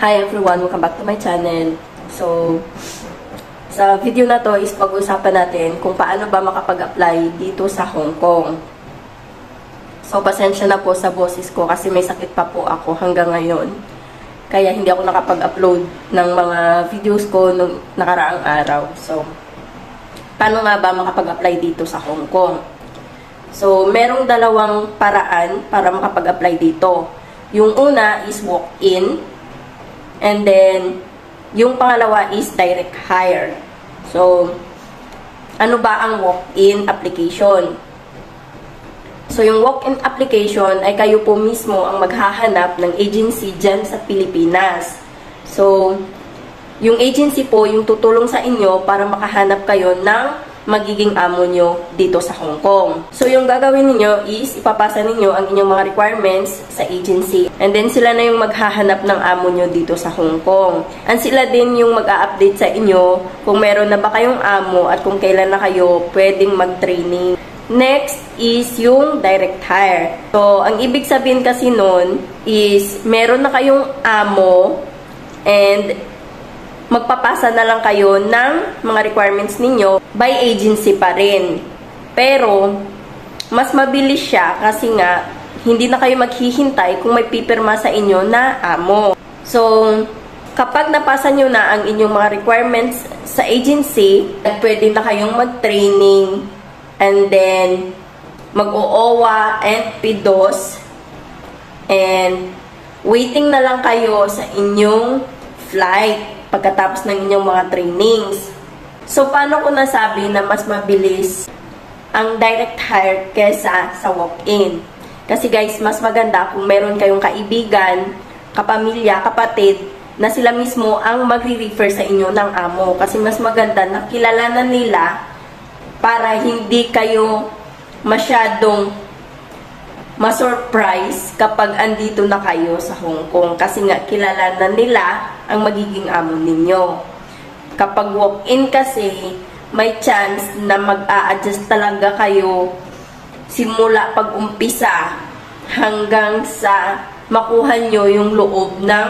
Hi everyone! Welcome back to my channel. So, sa video na to is pag-usapan natin kung paano ba makapag-apply dito sa Hong Kong. So, pasensya na po sa boses ko kasi may sakit pa po ako hanggang ngayon. Kaya hindi ako nakapag-upload ng mga videos ko nung nakaraang araw. So, paano nga ba makapag-apply dito sa Hong Kong? So, merong dalawang paraan para makapag-apply dito. Yung una is walk-in, and then yung pangalawa is direct hire. So, ano ba ang walk-in application? So, yung walk-in application ay kayo po mismo ang maghahanap ng agency dyan sa Pilipinas. So, yung agency po yung tutulong sa inyo para makahanap kayo ng magiging amo nyo dito sa Hong Kong. So, yung gagawin niyo is ipapasa ninyo ang inyong mga requirements sa agency. And then, sila na yung maghahanap ng amo nyo dito sa Hong Kong. And sila din yung mag-a-update sa inyo kung meron na ba kayong amo at kung kailan na kayo pwedeng mag-training. Next is yung direct hire. So, ang ibig sabihin kasi nun is meron na kayong amo and magpapasa na lang kayo ng mga requirements ninyo by agency pa rin. Pero, mas mabilis siya kasi nga, hindi na kayo maghihintay kung may pipirma sa inyo na amo. So, kapag napasa nyo na ang inyong mga requirements sa agency, pwede na kayong mag-training and then mag-OOWA and PDOS and waiting na lang kayo sa inyong flight pagkatapos ng inyong mga trainings. So, paano ko nasabi na mas mabilis ang direct hire kesa sa walk-in? Kasi guys, mas maganda kung meron kayong kaibigan, kapamilya, kapatid, na sila mismo ang magre-refer sa inyo ng amo. Kasi mas maganda na kilalanan nila para hindi kayo masyadong ma-surprise kapag andito na kayo sa Hong Kong. Kasi nga, kilalanan nila ang magiging amo ninyo. Kapag walk-in kasi, may chance na mag-a-adjust talaga kayo simula pag-umpisa hanggang sa makuha nyo yung loob ng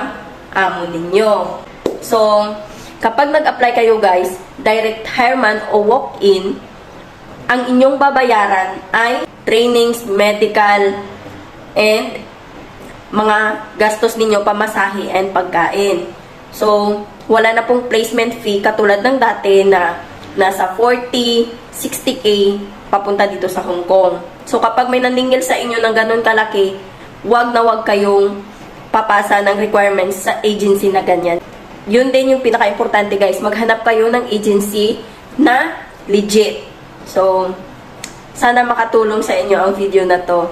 amo ninyo. So, kapag nag-apply kayo guys, direct hire man o walk-in, ang inyong babayaran ay trainings, medical, and mga gastos ninyo, pamasahe, and pagkain. So, wala na pong placement fee katulad ng dati na nasa 40, 60k papunta dito sa Hong Kong. So, kapag may naningil sa inyo ng ganun kalaki, wag na wag kayong papasa ng requirements sa agency na ganyan. Yun din yung pinaka-importante guys, maghanap kayo ng agency na legit. So, sana makatulong sa inyo ang video na to.